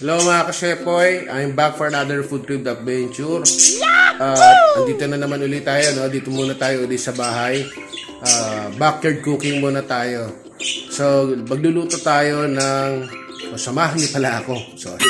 Hello mga ka-Shepoy, I'm back for another food trip adventure. Andito na naman ulit tayo, no? Dito muna tayo ulit sa bahay. Backyard cooking muna tayo. So, magluluto tayo ng... samahan niyo pala ako. Sorry.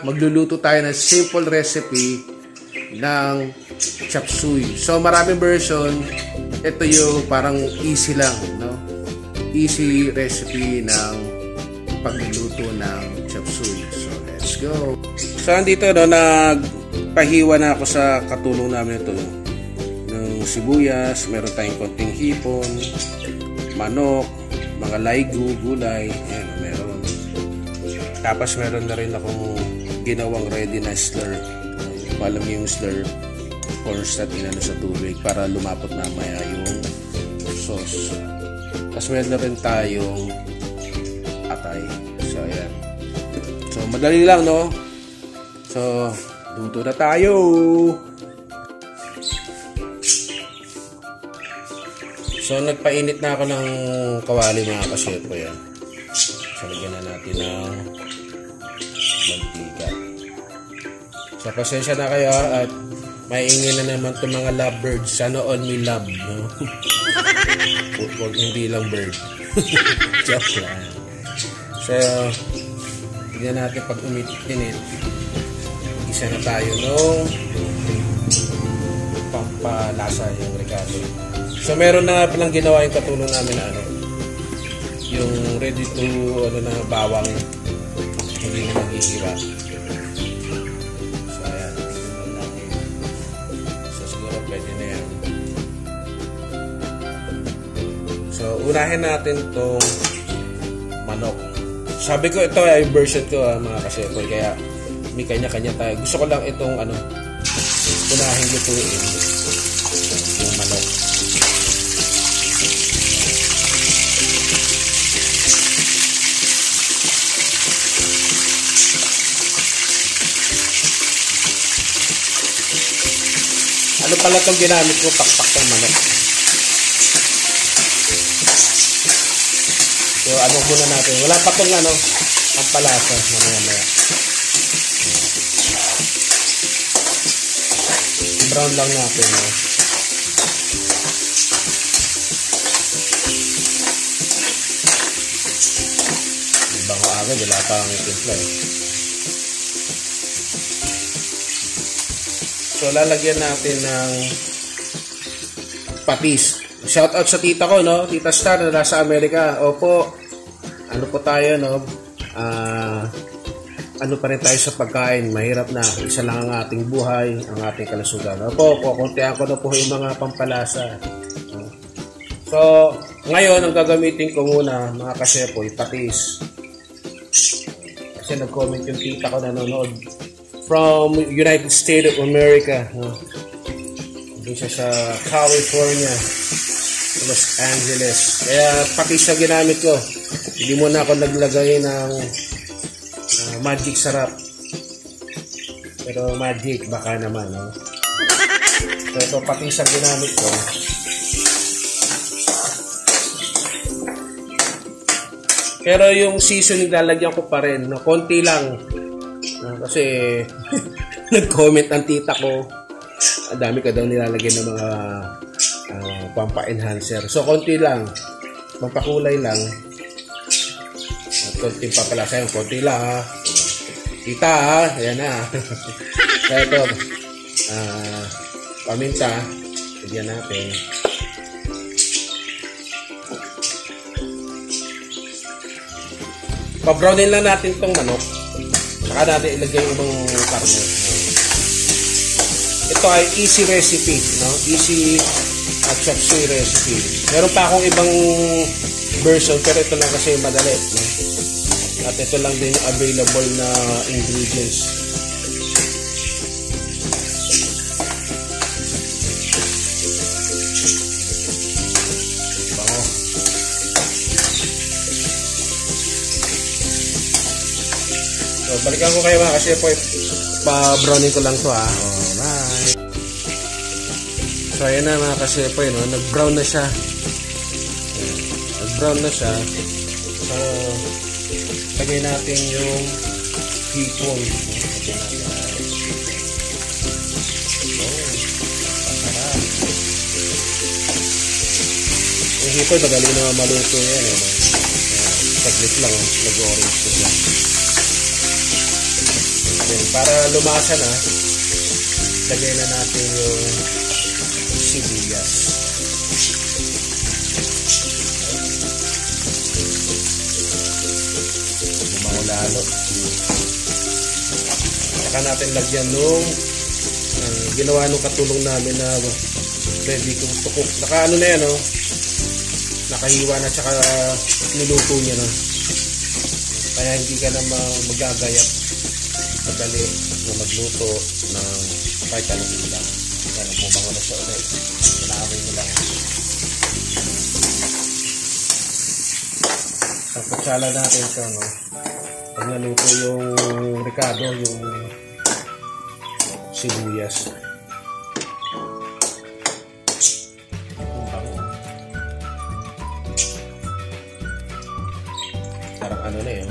Magluluto tayo ng simple recipe ng chop suey. So, maraming version. Ito yung parang easy lang, no? Easy recipe ng pagluluto ng chop suey. So, let's go. So, andito, no, nagpahiwa na ako sa katulong namin ito. Ng sibuyas, meron tayong konting hipon, manok, mga laigo, gulay, ayan, meron. Tapos, meron na rin akong ginawang ready na slur. Palam yung slur, cornstarch inano sa tubig para lumapot na maya yung sauce. Tapos, meron na rin tayong atay. So, ayan. So, madali lang, no? So, luto na tayo! So, nagpainit na ako ng kawali, mga ka-Shepoy, yan. So, lagyan na natin ng mantika. So, pasensya na kayo, at maingin na naman itong mga lovebirds. Sana all me love, no? Huwag hindi lang bird. Joke lang. So, tignan natin pag umitinit. Isa na tayo nung pampalasa yung regalo. So, meron na palang ginawa yung katulong namin na yung ready to, bawang hindi na maghihira. So, ayan. Tignan natin. So, siguro pwede na yan. So, unahin natin itong manok. Sabi ko ito ay version ko, mga ka-Shepoy, kaya may kanya-kanya tayo. Gusto ko lang itong unahin lutuin yung manok. Ano pala itong ginamit ko? Pakpak ng manok. So, muna natin. Wala pa itong pampalasa. Mamaya-maya. Brown lang natin. Bango agad. Wala pa ang timpla. So, lalagyan natin ng patis. Shout out sa tita ko, no? Tita Star na nasa Amerika. Opo. Ano po tayo, no? Ano pa rin tayo sa pagkain. Mahirap na. Isa lang ang ating buhay, ang ating kalusugan. Opo, kukuntihan ko na po yung mga pampalasa. So, ngayon, ang gagamitin ko muna, mga ka-Shepoy, patis. Kasi nag-comment yung tita ko na nanonood from United States of America. No? Doon siya sa California, Los Angeles. Kaya patis siya ginamit ko. Hindi muna ako naglagay ng magic sarap. Pero magic, baka naman, no? So, ito patis ang ginamit ko. Pero yung seasoning lalagyan ko pa rin, no? Konti lang. Kasi nag-comment ang tita ko. Ang dami ka daw nilalagyan ng mga pampa-enhancer. So, konti lang. Pampakulay lang. At konting papalasa yung konti lang, ha. Tita, ha. Ayan na. So, ito. Paminta. Lagyan natin. Pa-brownin lang natin itong manok. Saka natin ilagay yung ibang karne. Ito ay easy recipe, no? Easy chop suey recipe. Meron pa akong ibang version, pero ito lang kasi madali, no? At ito lang din yung available na ingredients. Bango. So, balikan ko kayo, mga ka-Shepoy. Pa-browning ko lang to, ha. Alright. So, ayan na, mga ka-Shepoy, no? Nag-brown na siya. Nag-brown na siya. So, lagay natin yung hipon. Lagyan natin. Masarap. Yung hipon, magaling na maluto yan. Saglit lang, nag-orange ko siya. Then, para lumasa na, lagay na natin yung sibuyas. Lalo. Saka natin lagyan nung ginawa nung katulong namin na ready kong tukok. Naka ano na yan, oh. Nakahiwa na tsaka niluto niya na. Kaya hindi ka na magagayat. Madali na magluto ng kahit anong lang. Kaya nagbubango na siya ulit. Kailangan mo lang. Ang kutsala natin ito, no? Pag naluto yung ricado, yung sibuyas. Parang ano na yun.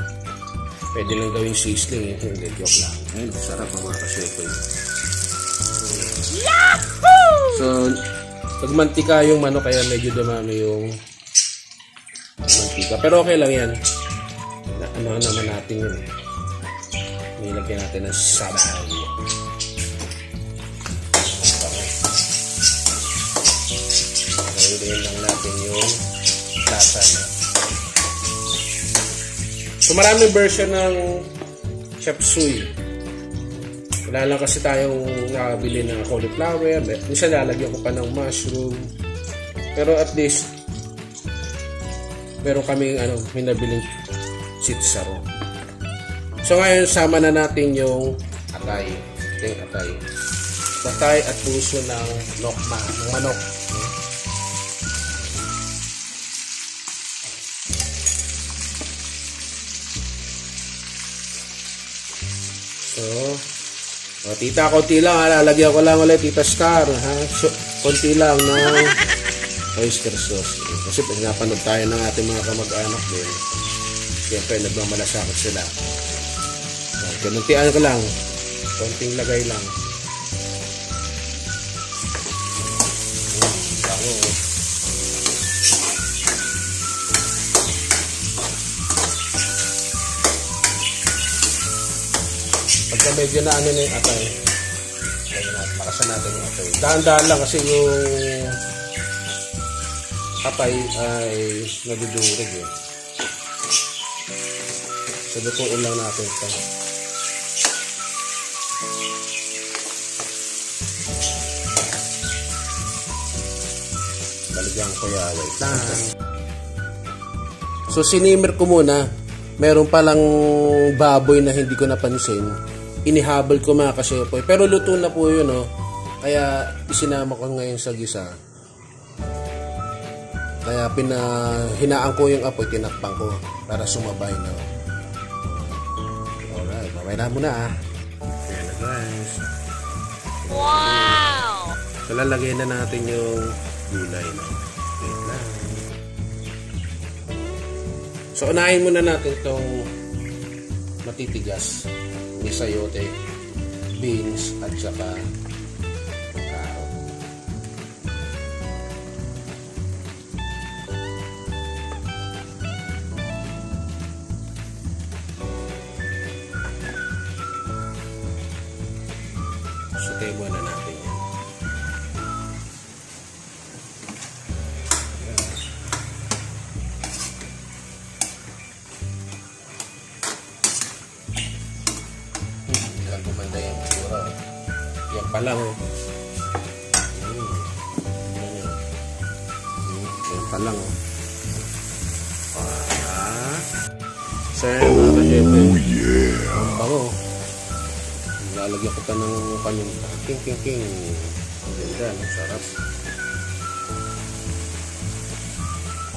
Pwede lang gawing sizzling. Hindi, joke lang. Ayun, sarap ang mga kasyepo yun. So, pag mantika yung manok, kaya medyo dumami yung mantika. Pero okay lang yan. Ano naman natin yun. Nilagyan natin ng sabaw. Gawin lang natin yung lasa. So maraming version ng chop suey. Wala lang kasi tayong nakabili ng cauliflower. Minsan lalagyan ko pa ng mushroom. Pero at least meron kaming pinabiling sitsaro. So ngayon sama na natin yung atay. Ito yung atay. Atay at puso ng manok. So, tita, konti lang. Lalagyan ko lang ulit, Tita Star. Konti lang ng oyster sauce. Kasi pinapanood tayo ng ating mga kamag-anak din. Siyempre, nagmamalasakot sila. Ganuntian ko lang. Konting lagay lang. Bango. Pagka medyo na ano na yung atay, pakasan natin yung atay. Dahan-dahan lang kasi yung atay ay nadudurig eh. So, lutuin lang natin ito. Baligyan ko ya. Wait lang. So, sinimmer ko muna. Meron palang baboy na hindi ko napansin. Inihabol ko mga kasepoy. Pero luto na po yun, oh. Kaya, isinama ko ngayon sa gisa. Kaya, hinaan ko yung apoy, tinakpang ko para sumabay na. Babay na muna Ayan na guys. Wow! So lalagay na natin yung gulay Wait lang. So unahin muna natin itong matitigas. May sayote, beans at saka carrot. Sutay muna natin yan. Hindi kumanda yung tsura. Yan pa lang. Yan pa lang. So yan mga ka-chef. Ang bango. Lalagyan ko pa ng paninda. King. Ang ganda, ang sarap.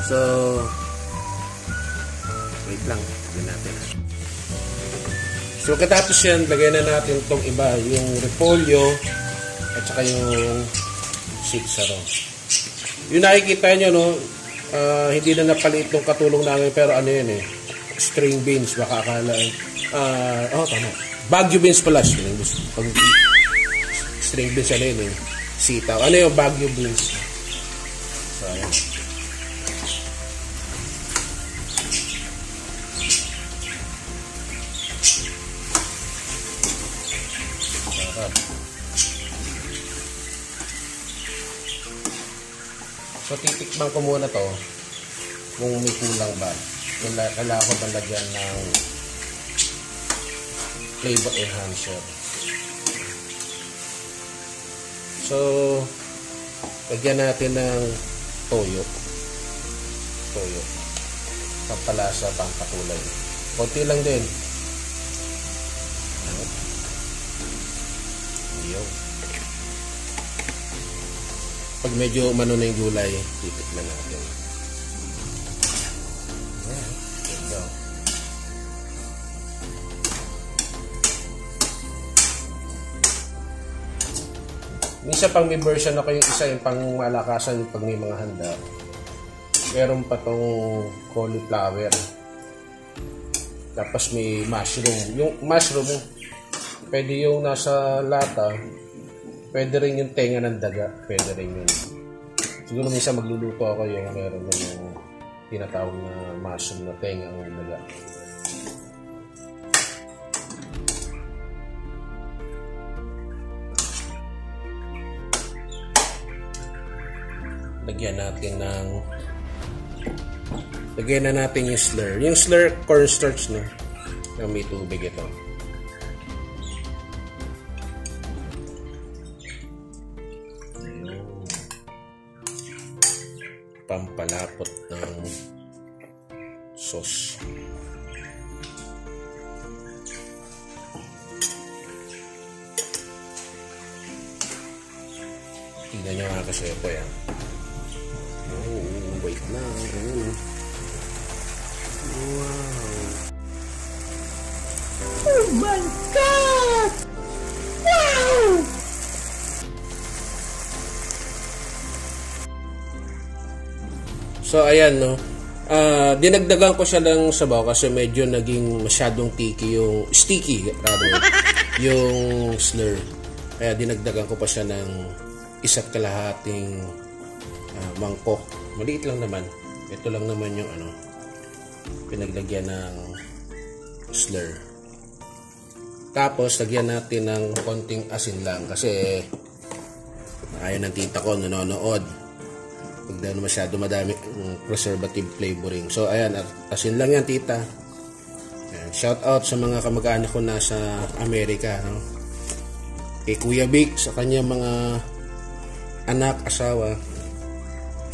So, wait lang. Lagyan natin. So, katapos yan, lagyan na natin itong iba. Yung repolyo at saka yung sitsaro. Yung nakikita nyo, no, hindi na napaliit ng katulong namin pero ano yun string beans, baka akala, tama. Baguio beans pala, pag string beans, ano yun, sitaw. Ano yung Baguio beans? So, ayan. So, titikman ko muna to kung may kulang ba. Kailangan ko ba lagyan ng flavor enhancer. So, lagyan natin ng toyo. Pampalasa, pampakulay. Konti lang din. Iyo. Pag medyo umano na yung gulay, titikman natin. Ayan. Ito. Minsan pang may version ako yung isa, yung pang malakasan pag may mga handa. Meron pa tong cauliflower. Tapos may mushroom. Yung mushroom, pwede yung nasa lata. Pwede rin yung tenga ng daga. Pwede rin yun. Siguro minsan magluluto ako yung meron na yung tinatawag na mushroom na tenga ng daga. Lagyan na natin yung slur. Yung slur, cornstarch, no? Na may tubig ito. Pampalapot ng sauce. Tingnan nyo nga kasi ito yan. Oh, wait lang. Wow. Oh my God! Wow! So, ayan, no. Dinagdagan ko siya ng sabaw kasi medyo naging masyadong sticky, yung slur. Kaya dinagdagan ko pa siya ng isa't kalahating mangkok. Maliit lang naman. Ito lang naman yung pinaglagyan ng slur. Tapos, lagyan natin ng konting asin lang kasi ayaw ng tita ko nanonood. Pag na masyado madami preservative flavoring. So, ayan, asin lang yan, tita. Ayan, shout out sa mga kamag-anak ko nasa Amerika, no? Kay Kuya Vic, sa kanyang mga anak, asawa,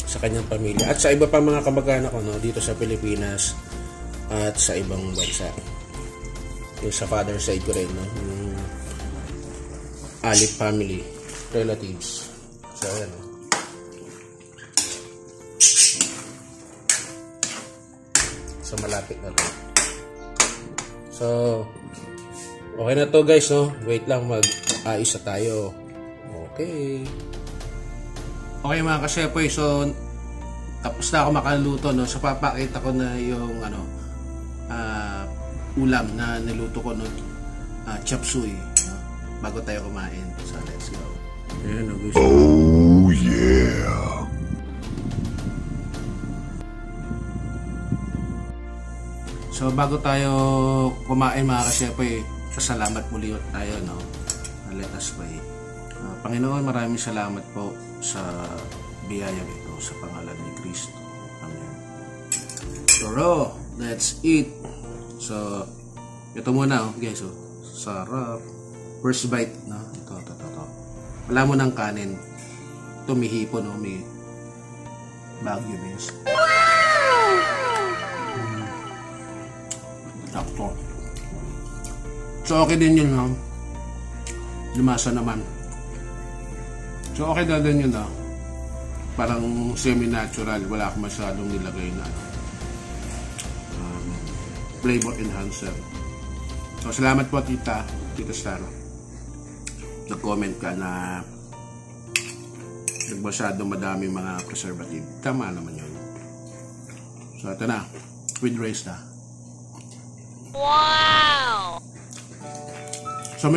sa kanyang pamilya, at sa iba pa mga kamag-anak ko, no? Dito sa Pilipinas at sa ibang bansa. Yung sa father side ko rin, no? Yung Alip family, relatives. So, ayan, no? So, malapit na to. So, okay na to, guys, no? Wait lang, mag-ayos na tayo. Okay. Okay, mga kasepoy. So, tapos na ako makaluto, no? So, papakita ko na yung, ulam na niluto ko, no? Chop suey. No? Bago tayo kumain. So, let's go. Ayan, guys. Oh, yeah! So, bago tayo kumain, mga kasepoy, pasalamat muli tayo, no? Let us pray. Panginoon, maraming salamat po sa biyayang ito sa pangalan ni Kristo. Amen. So, let's eat. So, ito muna, guys. Sarap. First bite, no? Ito. Wala mo ng kanin. Ito, may hipon, no? May Baguio beans. Takto. So, okay din yun, no? Lumasa naman. So, okay na din yun, no? Parang semi-natural. Wala akong masyadong nilagay na flavor enhancer. So, salamat po, Tita Star. Nag-comment ka na masyadong madami mga preservative. Tama naman yun. So, ito na. With rice na. Wow! So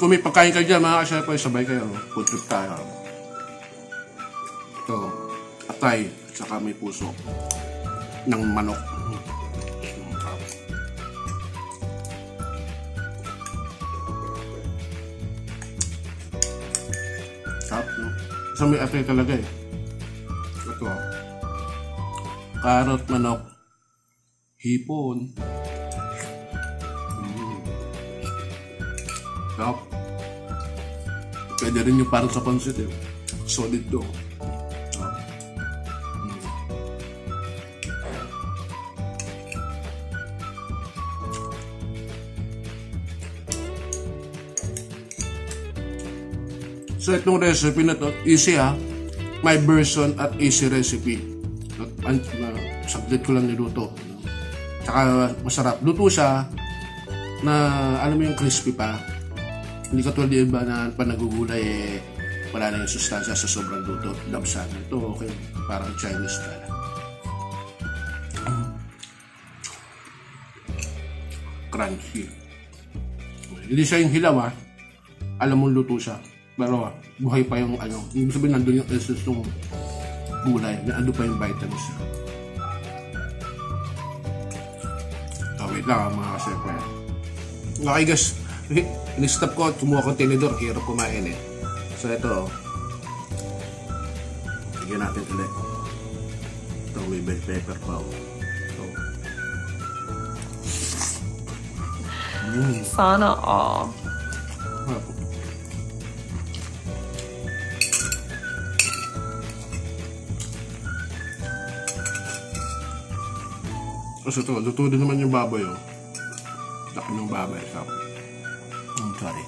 kung may pagkain kayo dyan, mga ka-chef, sabay kayo. Food trip tayo. Ito, atay, at saka may puso ng manok. Sarap, no? So may atay talaga eh. Ito, carrot, manok, hipon. Sarap. Pwede rin yung parang sa pansit eh. Solid to. So itong recipe na to, easy ha. My version at easy recipe. Saglit ko lang niluto. Tsaka masarap. Luto siya na alam mo yung crispy pa. Hindi katulad yung iba na pa nagugulay eh, wala na yung sustansya sa sobrang luto. Labsan. Ito okay. Parang Chinese style. Crunchy. Hindi siya yung hilaw ha. Alam mong luto siya. Pero buhay pa yung ano. Ibig sabihin nandun yung essence ng gulay. Nandun pa yung vitamins. Wait lang mga kasepa. Okay guys. In-stop ko. Kumuha ko tinidor. Hirap kumain eh. So ito. Lagyan natin ulit. Ito may bell pepper pa. So. Sana all. Kasi ito, luto din naman yung baboy oh. Laki ng baboy. Sorry.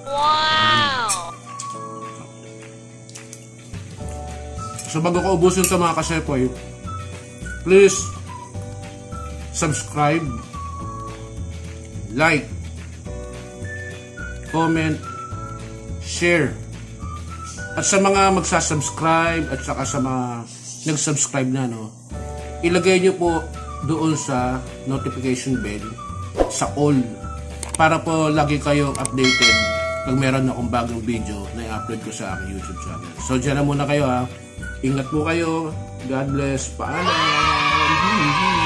Wow! So bago ko ubusin sa mga kasepoy, please subscribe, like, comment, share. At sa mga magsasubscribe at saka sa mga nag-subscribe na no, ilagay nyo po doon sa notification bell sa all para po lagi kayong updated pag meron akong bagong video na i-upload ko sa aking YouTube channel. So dyan na muna kayo ha. Ingat po kayo. God bless. Paalam.